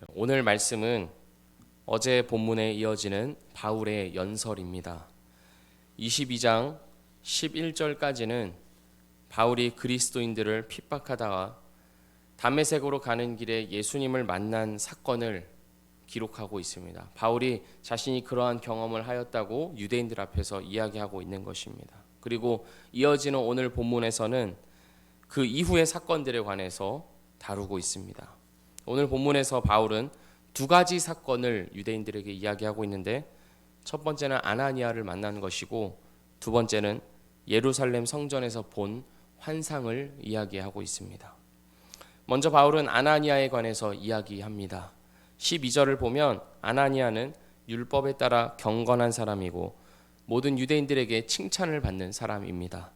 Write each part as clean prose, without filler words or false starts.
오늘 말씀은 어제 본문에 이어지는 바울의 연설입니다. 22장 11절까지는 바울이 그리스도인들을 핍박하다가 담메색으로 가는 길에 예수님을 만난 사건을 기록하고 있습니다. 바울이 자신이 그러한 경험을 하였다고 유대인들 앞에서 이야기하고 있는 것입니다. 그리고 이어지는 오늘 본문에서는 그 이후의 사건들에 관해서 다루고 있습니다. 오늘 본문에서 바울은 두 가지 사건을 유대인들에게 이야기하고 있는데, 첫 번째는 아나니아를 만난 것이고 두 번째는 예루살렘 성전에서 본 환상을 이야기하고 있습니다. 먼저 바울은 아나니아에 관해서 이야기합니다. 12절을 보면 아나니아는 율법에 따라 경건한 사람이고 모든 유대인들에게 칭찬을 받는 사람입니다.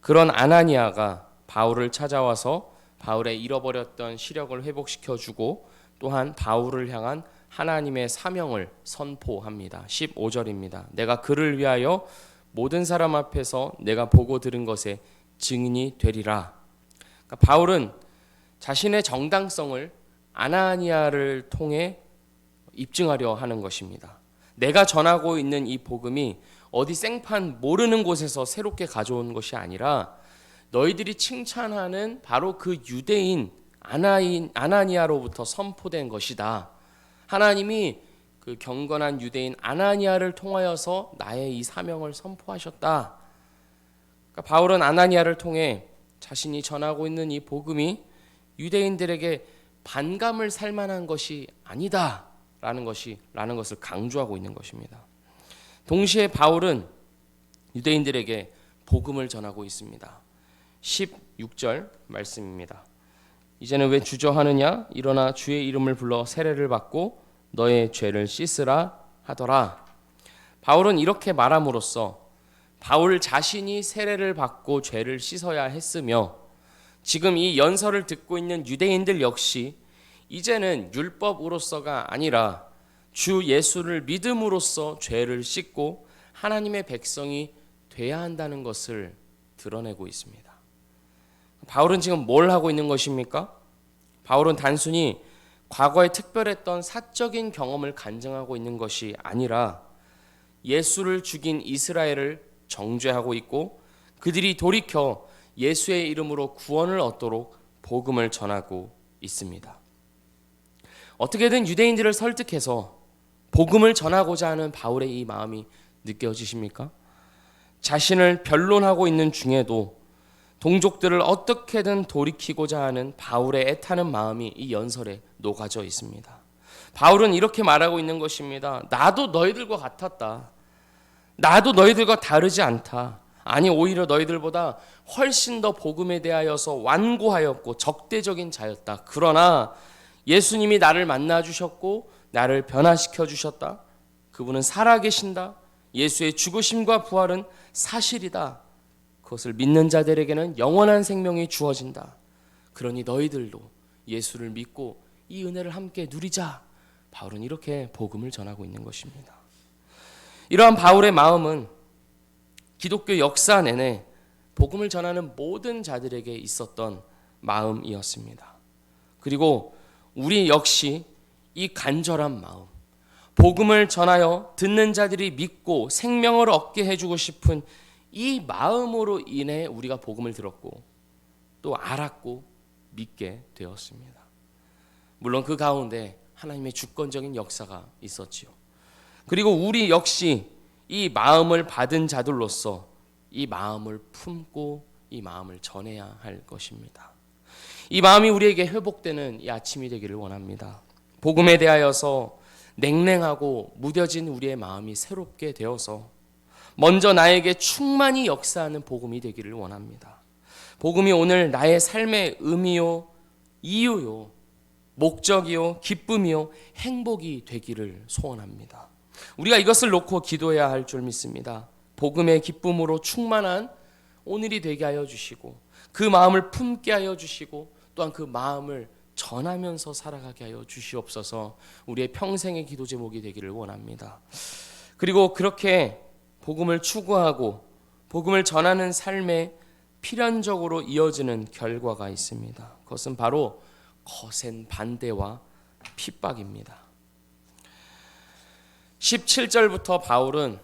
그런 아나니아가 바울을 찾아와서 바울의 잃어버렸던 시력을 회복시켜주고 또한 바울을 향한 하나님의 사명을 선포합니다. 15절입니다. 내가 그를 위하여 모든 사람 앞에서 내가 보고 들은 것에 증인이 되리라. 그러니까 바울은 자신의 정당성을 아나니아를 통해 입증하려 하는 것입니다. 내가 전하고 있는 이 복음이 어디 생판 모르는 곳에서 새롭게 가져온 것이 아니라 너희들이 칭찬하는 바로 그 유대인 아나니아로부터 선포된 것이다. 하나님이 그 경건한 유대인 아나니아를 통하여서 나의 이 사명을 선포하셨다. 그러니까 바울은 아나니아를 통해 자신이 전하고 있는 이 복음이 유대인들에게 반감을 살 만한 것이 아니다라는 것을 강조하고 있는 것입니다. 동시에 바울은 유대인들에게 복음을 전하고 있습니다. 16절 말씀입니다. 이제는 왜 주저하느냐? 일어나 주의 이름을 불러 세례를 받고 너의 죄를 씻으라 하더라. 바울은 이렇게 말함으로써 바울 자신이 세례를 받고 죄를 씻어야 했으며, 지금 이 연설을 듣고 있는 유대인들 역시 이제는 율법으로서가 아니라 주 예수를 믿음으로써 죄를 씻고 하나님의 백성이 돼야 한다는 것을 드러내고 있습니다. 바울은 지금 뭘 하고 있는 것입니까? 바울은 단순히 과거에 특별했던 사적인 경험을 간증하고 있는 것이 아니라 예수를 죽인 이스라엘을 정죄하고 있고 그들이 돌이켜 예수의 이름으로 구원을 얻도록 복음을 전하고 있습니다. 어떻게든 유대인들을 설득해서 복음을 전하고자 하는 바울의 이 마음이 느껴지십니까? 자신을 변론하고 있는 중에도 동족들을 어떻게든 돌이키고자 하는 바울의 애타는 마음이 이 연설에 녹아져 있습니다. 바울은 이렇게 말하고 있는 것입니다. 나도 너희들과 같았다. 나도 너희들과 다르지 않다. 아니, 오히려 너희들보다 훨씬 더 복음에 대하여서 완고하였고 적대적인 자였다. 그러나 예수님이 나를 만나 주셨고 나를 변화시켜 주셨다. 그분은 살아계신다. 예수의 죽으심과 부활은 사실이다. 그것을 믿는 자들에게는 영원한 생명이 주어진다. 그러니 너희들도 예수를 믿고 이 은혜를 함께 누리자. 바울은 이렇게 복음을 전하고 있는 것입니다. 이러한 바울의 마음은 기독교 역사 내내 복음을 전하는 모든 자들에게 있었던 마음이었습니다. 그리고 우리 역시 이 간절한 마음, 복음을 전하여 듣는 자들이 믿고 생명을 얻게 해주고 싶은 이 마음으로 인해 우리가 복음을 들었고 또 알았고 믿게 되었습니다. 물론 그 가운데 하나님의 주권적인 역사가 있었지요. 그리고 우리 역시 이 마음을 받은 자들로서 이 마음을 품고 이 마음을 전해야 할 것입니다. 이 마음이 우리에게 회복되는 이 아침이 되기를 원합니다. 복음에 대하여서 냉랭하고 무뎌진 우리의 마음이 새롭게 되어서 먼저 나에게 충만히 역사하는 복음이 되기를 원합니다. 복음이 오늘 나의 삶의 의미요, 이유요, 목적이요, 기쁨이요, 행복이 되기를 소원합니다. 우리가 이것을 놓고 기도해야 할 줄 믿습니다. 복음의 기쁨으로 충만한 오늘이 되게 하여 주시고 그 마음을 품게 하여 주시고 또한 그 마음을 전하면서 살아가게 하여 주시옵소서. 우리의 평생의 기도 제목이 되기를 원합니다. 그리고 그렇게 복음을 추구하고 복음을 전하는 삶에 필연적으로 이어지는 결과가 있습니다. 그것은 바로 거센 반대와 핍박입니다. 17절부터 바울은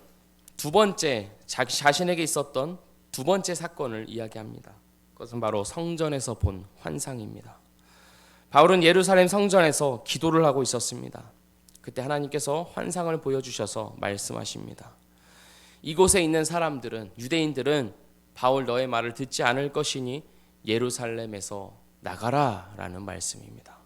두 번째 자신에게 있었던 두 번째 사건을 이야기합니다. 그것은 바로 성전에서 본 환상입니다. 바울은 예루살렘 성전에서 기도를 하고 있었습니다. 그때 하나님께서 환상을 보여주셔서 말씀하십니다. 이곳에 있는 사람들은, 유대인들은 바울 너의 말을 듣지 않을 것이니 예루살렘에서 나가라 라는 말씀입니다.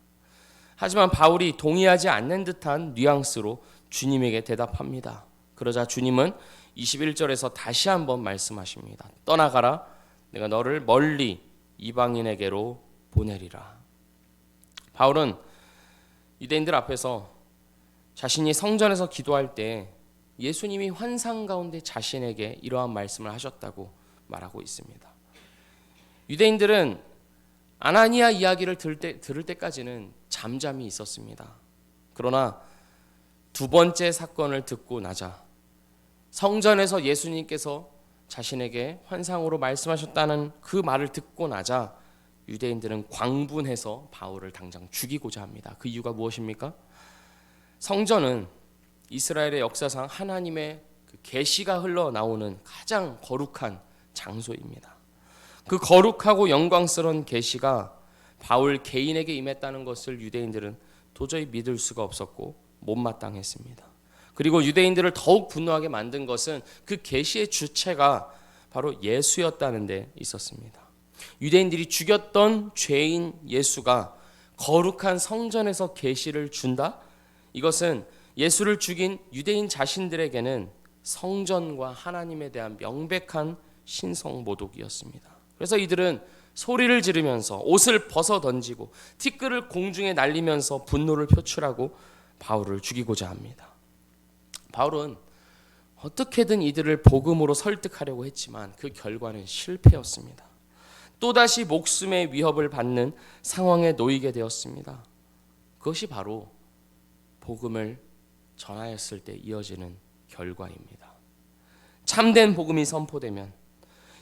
하지만 바울이 동의하지 않는 듯한 뉘앙스로 주님에게 대답합니다. 그러자 주님은 21절에서 다시 한번 말씀하십니다. 떠나가라. 내가 너를 멀리 이방인에게로 보내리라. 바울은 유대인들 앞에서 자신이 성전에서 기도할 때 예수님이 환상 가운데 자신에게 이러한 말씀을 하셨다고 말하고 있습니다. 유대인들은 아나니아 이야기를 들을 때까지는 잠잠히 있었습니다. 그러나 두 번째 사건을 듣고 나자 성전에서 예수님께서 자신에게 환상으로 말씀하셨다는 그 말을 듣고 나자 유대인들은 광분해서 바울을 당장 죽이고자 합니다. 그 이유가 무엇입니까? 성전은 이스라엘의 역사상 하나님의 계시가 흘러나오는 가장 거룩한 장소입니다. 그 거룩하고 영광스러운 계시가 바울 개인에게 임했다는 것을 유대인들은 도저히 믿을 수가 없었고 못마땅했습니다. 그리고 유대인들을 더욱 분노하게 만든 것은 그 계시의 주체가 바로 예수였다는 데 있었습니다. 유대인들이 죽였던 죄인 예수가 거룩한 성전에서 계시를 준다? 이것은 예수를 죽인 유대인 자신들에게는 성전과 하나님에 대한 명백한 신성 모독이었습니다. 그래서 이들은 소리를 지르면서 옷을 벗어 던지고 티끌을 공중에 날리면서 분노를 표출하고 바울을 죽이고자 합니다. 바울은 어떻게든 이들을 복음으로 설득하려고 했지만 그 결과는 실패였습니다. 또다시 목숨의 위협을 받는 상황에 놓이게 되었습니다. 그것이 바로 복음을 전하였을 때 이어지는 결과입니다. 참된 복음이 선포되면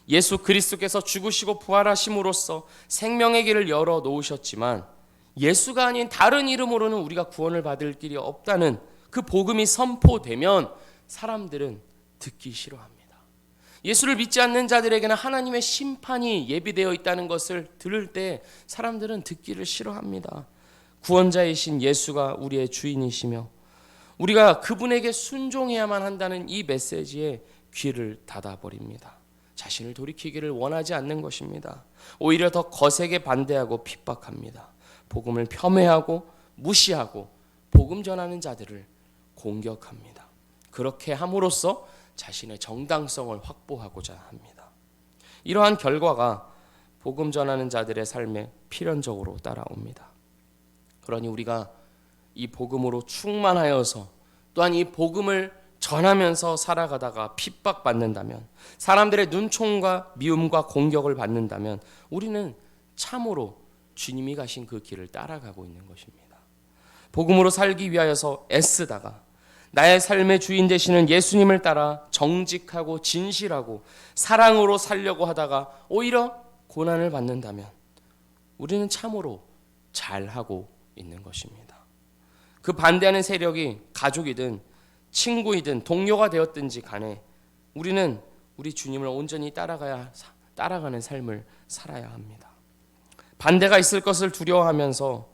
예수 그리스도께서 죽으시고 부활하심으로써 생명의 길을 열어 놓으셨지만 예수가 아닌 다른 이름으로는 우리가 구원을 받을 길이 없다는 그 복음이 선포되면 사람들은 듣기 싫어합니다. 예수를 믿지 않는 자들에게는 하나님의 심판이 예비되어 있다는 것을 들을 때 사람들은 듣기를 싫어합니다. 구원자이신 예수가 우리의 주인이시며 우리가 그분에게 순종해야만 한다는 이 메시지에 귀를 닫아버립니다. 자신을 돌이키기를 원하지 않는 것입니다. 오히려 더 거세게 반대하고 핍박합니다. 복음을 폄훼하고 무시하고 복음 전하는 자들을 공격합니다. 그렇게 함으로써 자신의 정당성을 확보하고자 합니다. 이러한 결과가 복음 전하는 자들의 삶에 필연적으로 따라옵니다. 그러니 우리가 이 복음으로 충만하여서 또한 이 복음을 전하면서 살아가다가 핍박받는다면, 사람들의 눈총과 미움과 공격을 받는다면 우리는 참으로 주님이 가신 그 길을 따라가고 있는 것입니다. 복음으로 살기 위하여서 애쓰다가 나의 삶의 주인 되시는 예수님을 따라 정직하고 진실하고 사랑으로 살려고 하다가 오히려 고난을 받는다면 우리는 참으로 잘하고 있는 것입니다. 그 반대하는 세력이 가족이든 친구이든 동료가 되었든지 간에 우리는 우리 주님을 온전히 따라가는 삶을 살아야 합니다. 반대가 있을 것을 두려워하면서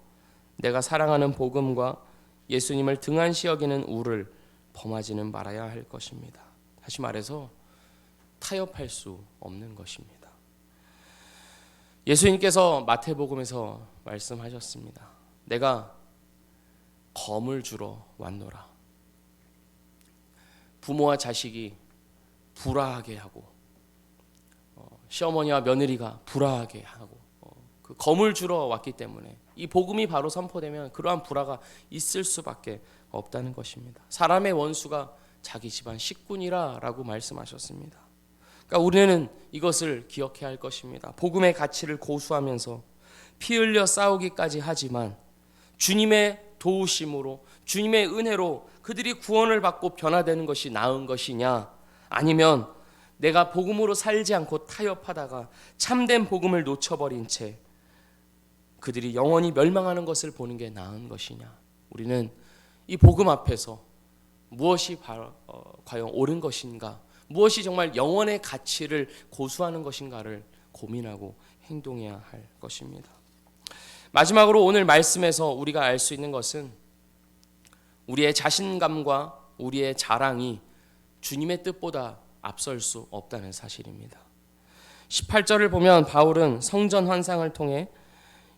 내가 사랑하는 복음과 예수님을 등한시 여기는 우를 범하지는 말아야 할 것입니다. 다시 말해서 타협할 수 없는 것입니다. 예수님께서 마태복음에서 말씀하셨습니다. 내가 검을 주러 왔노라. 부모와 자식이 불화하게 하고 시어머니와 며느리가 불화하게 하고 그 검을 주러 왔기 때문에 이 복음이 바로 선포되면 그러한 불화가 있을 수밖에 없다는 것입니다. 사람의 원수가 자기 집안 식군이라라고 말씀하셨습니다. 그러니까 우리는 이것을 기억해야 할 것입니다. 복음의 가치를 고수하면서 피 흘려 싸우기까지 하지만 주님의 도우심으로 주님의 은혜로 그들이 구원을 받고 변화되는 것이 나은 것이냐, 아니면 내가 복음으로 살지 않고 타협하다가 참된 복음을 놓쳐버린 채 그들이 영원히 멸망하는 것을 보는 게 나은 것이냐, 우리는 이 복음 앞에서 무엇이 과연 옳은 것인가, 무엇이 정말 영원의 가치를 고수하는 것인가를 고민하고 행동해야 할 것입니다. 마지막으로 오늘 말씀에서 우리가 알 수 있는 것은 우리의 자신감과 우리의 자랑이 주님의 뜻보다 앞설 수 없다는 사실입니다. 18절을 보면 바울은 성전 환상을 통해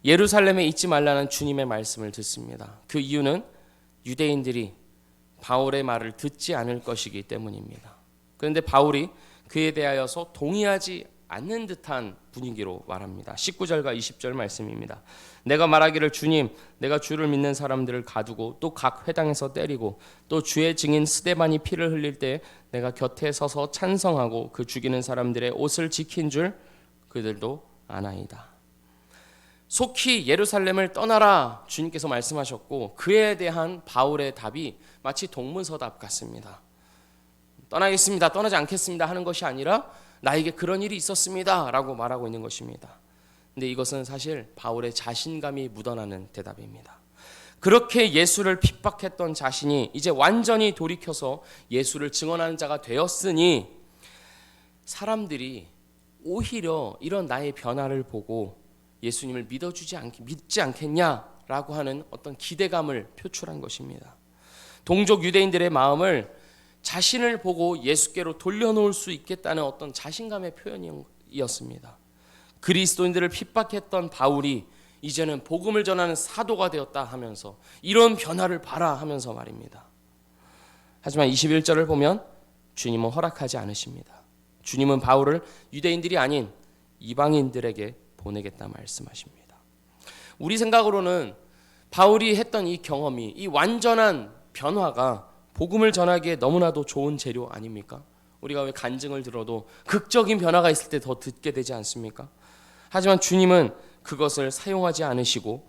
예루살렘에 있지 말라는 주님의 말씀을 듣습니다. 그 이유는 유대인들이 바울의 말을 듣지 않을 것이기 때문입니다. 그런데 바울이 그에 대하여서 동의하지 않는 듯한 분위기로 말합니다. 19절과 20절 말씀입니다. 내가 말하기를 주님, 내가 주를 믿는 사람들을 가두고 또 각 회당에서 때리고 또 주의 증인 스데반이 피를 흘릴 때 내가 곁에 서서 찬성하고 그 죽이는 사람들의 옷을 지킨 줄 그들도 아나이다. 속히 예루살렘을 떠나라 주님께서 말씀하셨고 그에 대한 바울의 답이 마치 동문서답 같습니다. 떠나겠습니다, 떠나지 않겠습니다 하는 것이 아니라 나에게 그런 일이 있었습니다 라고 말하고 있는 것입니다. 근데 이것은 사실 바울의 자신감이 묻어나는 대답입니다. 그렇게 예수를 핍박했던 자신이 이제 완전히 돌이켜서 예수를 증언하는 자가 되었으니 사람들이 오히려 이런 나의 변화를 보고 예수님을 믿지 않겠냐라고 하는 어떤 기대감을 표출한 것입니다. 동족 유대인들의 마음을 자신을 보고 예수께로 돌려놓을 수 있겠다는 어떤 자신감의 표현이었습니다. 그리스도인들을 핍박했던 바울이 이제는 복음을 전하는 사도가 되었다 하면서 이런 변화를 봐라 하면서 말입니다. 하지만 21절을 보면 주님은 허락하지 않으십니다. 주님은 바울을 유대인들이 아닌 이방인들에게 보내겠다 말씀하십니다. 우리 생각으로는 바울이 했던 이 경험이, 이 완전한 변화가 복음을 전하기에 너무나도 좋은 재료 아닙니까? 우리가 왜 간증을 들어도 극적인 변화가 있을 때 더 듣게 되지 않습니까? 하지만 주님은 그것을 사용하지 않으시고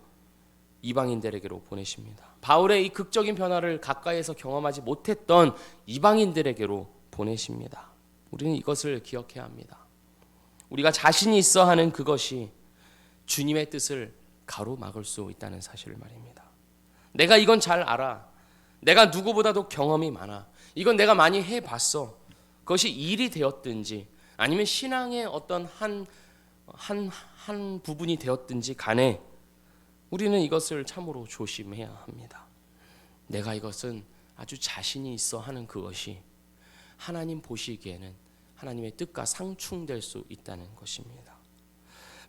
이방인들에게로 보내십니다. 바울의 이 극적인 변화를 가까이에서 경험하지 못했던 이방인들에게로 보내십니다. 우리는 이것을 기억해야 합니다. 우리가 자신이 있어 하는 그것이 주님의 뜻을 가로막을 수 있다는 사실을 말입니다. 내가 이건 잘 알아. 내가 누구보다도 경험이 많아. 이건 내가 많이 해봤어. 그것이 일이 되었든지 아니면 신앙의 어떤 한 부분이 되었든지 간에 우리는 이것을 참으로 조심해야 합니다. 내가 이것은 아주 자신이 있어 하는 그것이 하나님 보시기에는 하나님의 뜻과 상충될 수 있다는 것입니다.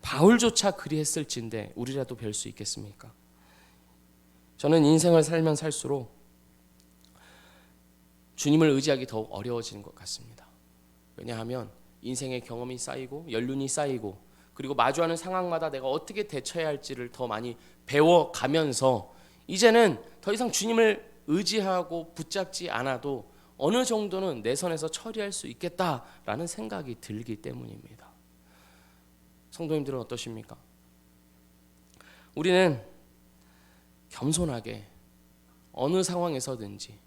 바울조차 그리했을진데 우리라도 별 수 있겠습니까? 저는 인생을 살면 살수록 주님을 의지하기 더욱 어려워지는 것 같습니다. 왜냐하면 인생의 경험이 쌓이고 연륜이 쌓이고 그리고 마주하는 상황마다 내가 어떻게 대처해야 할지를 더 많이 배워가면서 이제는 더 이상 주님을 의지하고 붙잡지 않아도 어느 정도는 내 선에서 처리할 수 있겠다라는 생각이 들기 때문입니다. 성도님들은 어떠십니까? 우리는 겸손하게 어느 상황에서든지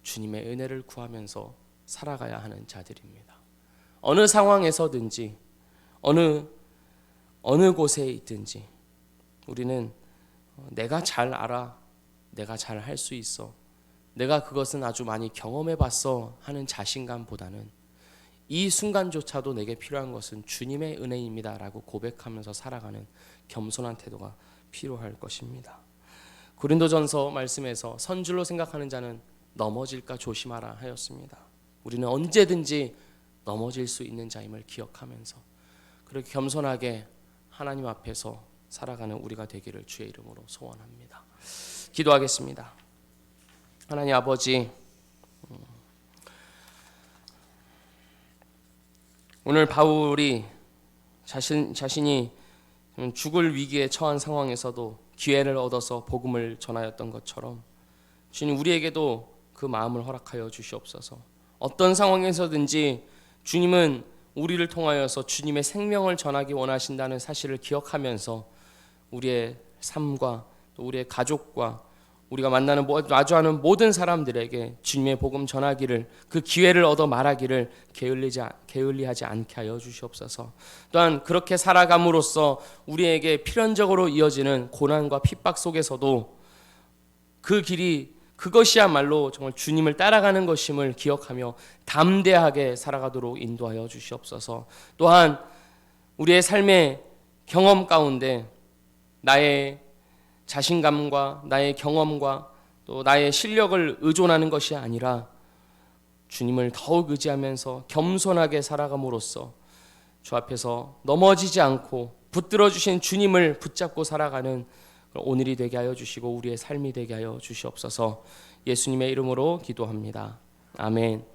주님의 은혜를 구하면서 살아가야 하는 자들입니다. 어느 상황에서든지 어느 곳에 있든지 우리는 내가 잘 알아, 내가 잘 할 수 있어, 내가 그것은 아주 많이 경험해봤어 하는 자신감보다는 이 순간조차도 내게 필요한 것은 주님의 은혜입니다 라고 고백하면서 살아가는 겸손한 태도가 필요할 것입니다. 고린도전서 말씀에서 선줄로 생각하는 자는 넘어질까 조심하라 하였습니다. 우리는 언제든지 넘어질 수 있는 자임을 기억하면서 그렇게 겸손하게 하나님 앞에서 살아가는 우리가 되기를 주의 이름으로 소원합니다. 기도하겠습니다. 하나님 아버지, 오늘 바울이 자신이 죽을 위기에 처한 상황에서도 기회를 얻어서 복음을 전하였던 것처럼 주님 우리에게도 그 마음을 허락하여 주시옵소서. 어떤 상황에서든지 주님은 우리를 통하여서 주님의 생명을 전하기 원하신다는 사실을 기억하면서 우리의 삶과 또 우리의 가족과 우리가 마주하는 모든 사람들에게 주님의 복음 전하기를 그 기회를 얻어 말하기를 게을리하지 않게 하여 주시옵소서. 또한 그렇게 살아감으로써 우리에게 필연적으로 이어지는 고난과 핍박 속에서도 그 길이 그것이야말로 정말 주님을 따라가는 것임을 기억하며 담대하게 살아가도록 인도하여 주시옵소서. 또한 우리의 삶의 경험 가운데 나의 자신감과 나의 경험과 또 나의 실력을 의존하는 것이 아니라 주님을 더욱 의지하면서 겸손하게 살아감으로써 주 앞에서 넘어지지 않고 붙들어 주신 주님을 붙잡고 살아가는 오늘이 되게 하여 주시고 우리의 삶이 되게 하여 주시옵소서. 예수님의 이름으로 기도합니다. 아멘.